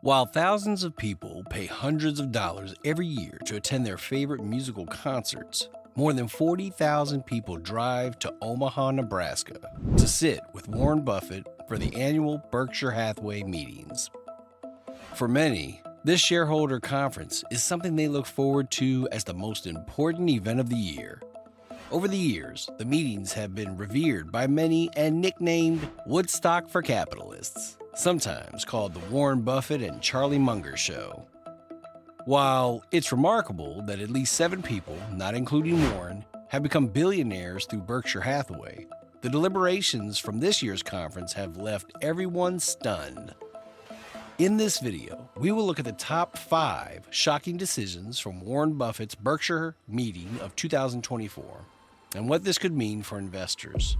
While thousands of people pay hundreds of dollars every year to attend their favorite musical concerts, more than 40,000 people drive to Omaha, Nebraska to sit with Warren Buffett for the annual Berkshire Hathaway meetings. For many, this shareholder conference is something they look forward to as the most important event of the year. Over the years, the meetings have been revered by many and nicknamed Woodstock for capitalists, sometimes called the Warren Buffett and Charlie Munger Show. While it's remarkable that at least 7 people, not including Warren, have become billionaires through Berkshire Hathaway, the deliberations from this year's conference have left everyone stunned. In this video, we will look at the top 5 shocking decisions from Warren Buffett's Berkshire meeting of 2024 and what this could mean for investors.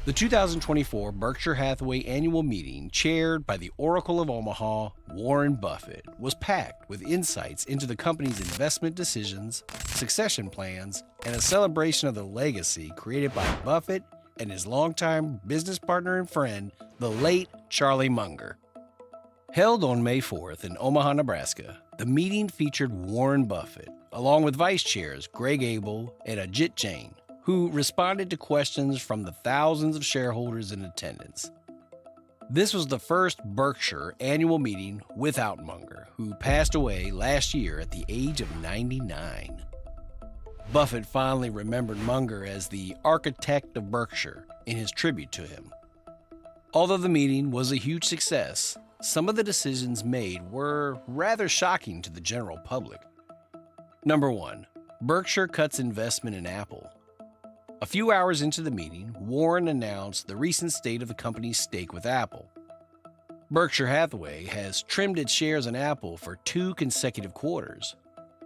The 2024 Berkshire Hathaway annual meeting, chaired by the Oracle of Omaha, Warren Buffett, was packed with insights into the company's investment decisions, succession plans, and a celebration of the legacy created by Buffett and his longtime business partner and friend, the late Charlie Munger. Held on May 4th in Omaha, Nebraska, the meeting featured Warren Buffett, along with vice chairs Greg Abel and Ajit Jain, who responded to questions from the thousands of shareholders in attendance. This was the first Berkshire annual meeting without Munger, who passed away last year at the age of 99. Buffett finally remembered Munger as the architect of Berkshire in his tribute to him. Although the meeting was a huge success, some of the decisions made were rather shocking to the general public. Number 1. Berkshire cuts investment in Apple. A few hours into the meeting, Warren announced the recent state of the company's stake with Apple. Berkshire Hathaway has trimmed its shares in Apple for 2 consecutive quarters.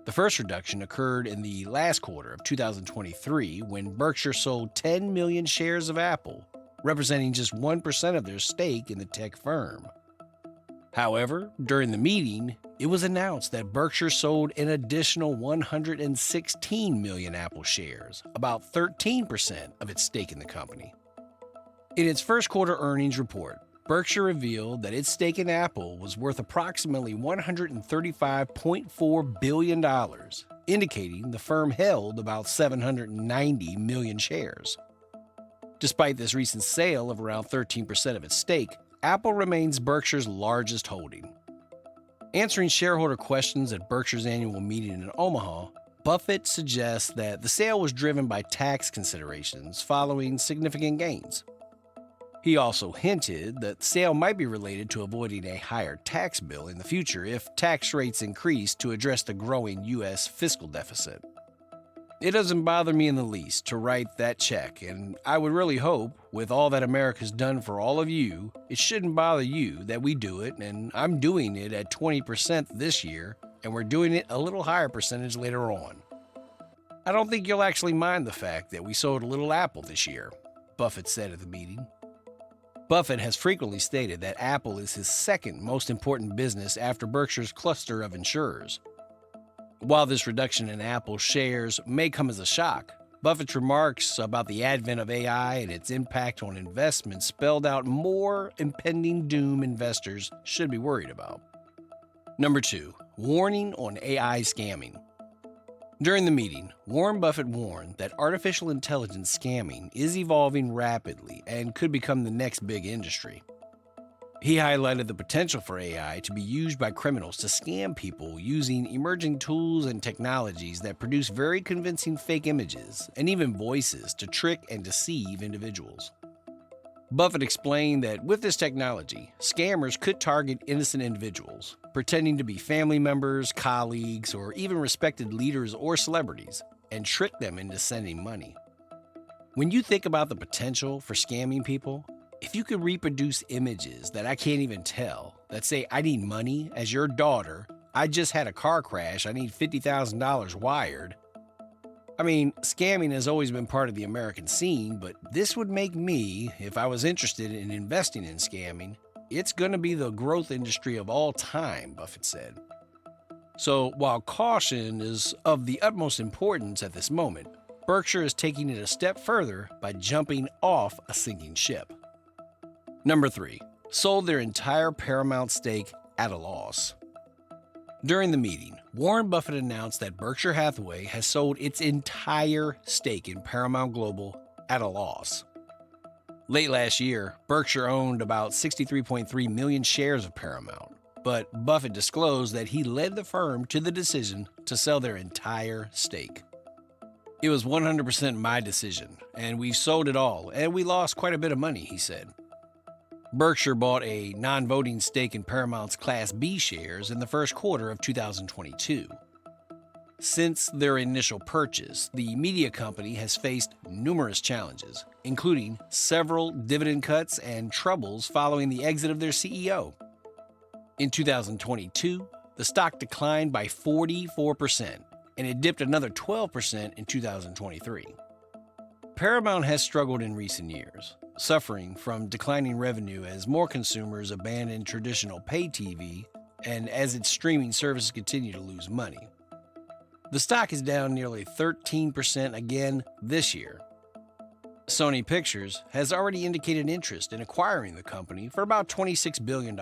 The first reduction occurred in the last quarter of 2023 when Berkshire sold 10 million shares of Apple, representing just 1% of their stake in the tech firm. However, during the meeting, it was announced that Berkshire sold an additional 116 million Apple shares, about 13% of its stake in the company. In its first quarter earnings report, Berkshire revealed that its stake in Apple was worth approximately $135.4 billion, indicating the firm held about 790 million shares. Despite this recent sale of around 13% of its stake, Apple remains Berkshire's largest holding. Answering shareholder questions at Berkshire's annual meeting in Omaha, Buffett suggests that the sale was driven by tax considerations following significant gains. He also hinted that the sale might be related to avoiding a higher tax bill in the future if tax rates increase to address the growing U.S. fiscal deficit. It doesn't bother me in the least to write that check, and I would really hope, with all that America's done for all of you, it shouldn't bother you that we do it, and I'm doing it at 20% this year, and we're doing it a little higher percentage later on. I don't think you'll actually mind the fact that we sold a little Apple this year, Buffett said at the meeting. Buffett has frequently stated that Apple is his second most important business after Berkshire's cluster of insurers. While this reduction in Apple shares may come as a shock, Buffett's remarks about the advent of AI and its impact on investments spelled out more impending doom investors should be worried about. Number 2. Warning on AI scamming. During the meeting, Warren Buffett warned that artificial intelligence scamming is evolving rapidly and could become the next big industry. He highlighted the potential for AI to be used by criminals to scam people using emerging tools and technologies that produce very convincing fake images and even voices to trick and deceive individuals. Buffett explained that with this technology, scammers could target innocent individuals, pretending to be family members, colleagues, or even respected leaders or celebrities, and trick them into sending money. When you think about the potential for scamming people, if you could reproduce images that I can't even tell, that say I need money as your daughter, I just had a car crash, I need $50,000 wired. I mean, scamming has always been part of the American scene, but this would make me, if I was interested in investing in scamming, it's going to be the growth industry of all time, Buffett said. So while caution is of the utmost importance at this moment, Berkshire is taking it a step further by jumping off a sinking ship. Number 3. Sold their entire Paramount stake at a loss. During the meeting, Warren Buffett announced that Berkshire Hathaway has sold its entire stake in Paramount Global at a loss. Late last year, Berkshire owned about 63.3 million shares of Paramount, but Buffett disclosed that he led the firm to the decision to sell their entire stake. "It was 100% my decision, and we sold it all, and we lost quite a bit of money," he said. Berkshire bought a non-voting stake in Paramount's Class B shares in the first quarter of 2022. Since their initial purchase, the media company has faced numerous challenges, including several dividend cuts and troubles following the exit of their CEO. In 2022, the stock declined by 44%, and it dipped another 12% in 2023. Paramount has struggled in recent years, suffering from declining revenue as more consumers abandon traditional pay TV and as its streaming services continue to lose money. The stock is down nearly 13% again this year. Sony Pictures has already indicated interest in acquiring the company for about $26 billion,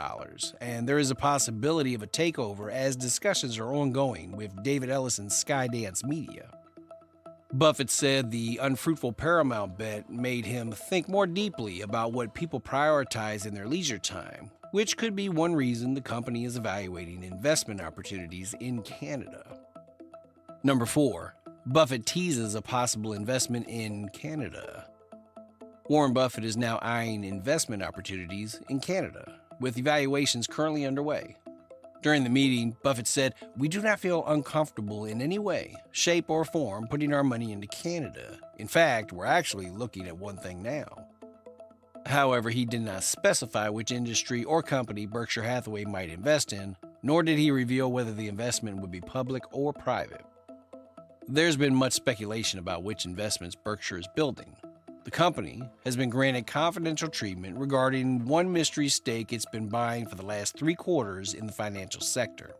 and there is a possibility of a takeover as discussions are ongoing with David Ellison's Skydance Media. Buffett said the unfruitful Paramount bet made him think more deeply about what people prioritize in their leisure time, which could be one reason the company is evaluating investment opportunities in Canada. Number 4. Buffett teases a possible investment in Canada. Warren Buffett is now eyeing investment opportunities in Canada, with evaluations currently underway. During the meeting, Buffett said, "We do not feel uncomfortable in any way, shape, or form putting our money into Canada. In fact, we're actually looking at one thing now." However, he did not specify which industry or company Berkshire Hathaway might invest in, nor did he reveal whether the investment would be public or private. There's been much speculation about which investments Berkshire is building. The company has been granted confidential treatment regarding one mystery stake it's been buying for the last 3 quarters in the financial sector.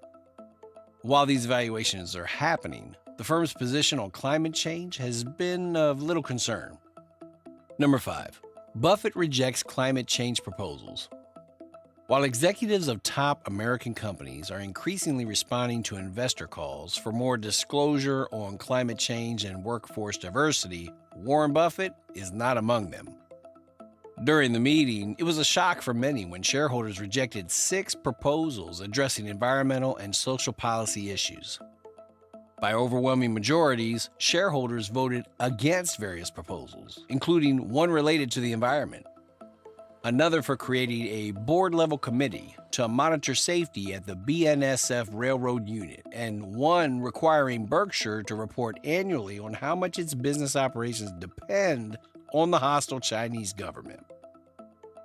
While these evaluations are happening, the firm's position on climate change has been of little concern. Number 5. Buffett rejects climate change proposals. While executives of top American companies are increasingly responding to investor calls for more disclosure on climate change and workforce diversity, Warren Buffett is not among them. During the meeting, it was a shock for many when shareholders rejected 6 proposals addressing environmental and social policy issues. By overwhelming majorities, shareholders voted against various proposals, including one related to the environment, another for creating a board-level committee to monitor safety at the BNSF Railroad Unit, and one requiring Berkshire to report annually on how much its business operations depend on the hostile Chinese government.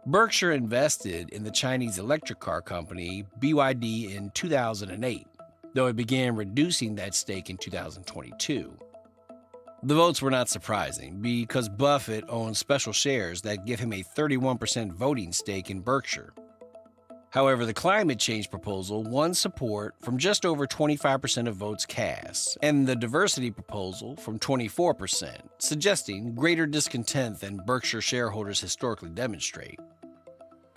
Berkshire invested in the Chinese electric car company BYD in 2008, though it began reducing that stake in 2022. The votes were not surprising because Buffett owns special shares that give him a 31% voting stake in Berkshire. However, the climate change proposal won support from just over 25% of votes cast, and the diversity proposal from 24%, suggesting greater discontent than Berkshire shareholders historically demonstrate.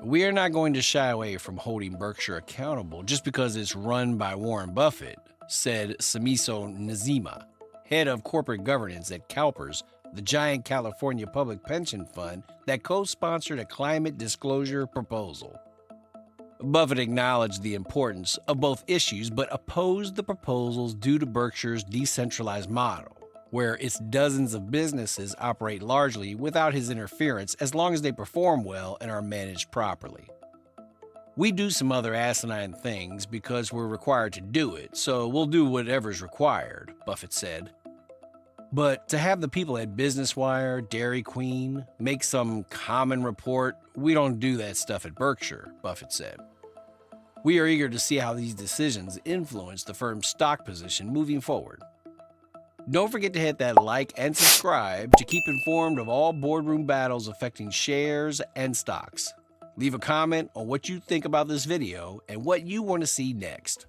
We are not going to shy away from holding Berkshire accountable just because it's run by Warren Buffett, said Samiso Nazima, head of corporate governance at CalPERS, the giant California public pension fund that co-sponsored a climate disclosure proposal. Buffett acknowledged the importance of both issues but opposed the proposals due to Berkshire's decentralized model, where its dozens of businesses operate largely without his interference as long as they perform well and are managed properly. "We do some other asinine things because we're required to do it, so we'll do whatever's required," Buffett said. But to have the people at Business Wire, Dairy Queen, make some common report, "We don't do that stuff at Berkshire," Buffett said. "We are eager to see how these decisions influence the firm's stock position moving forward." Don't forget to hit that like and subscribe to keep informed of all boardroom battles affecting shares and stocks. Leave a comment on what you think about this video and what you want to see next.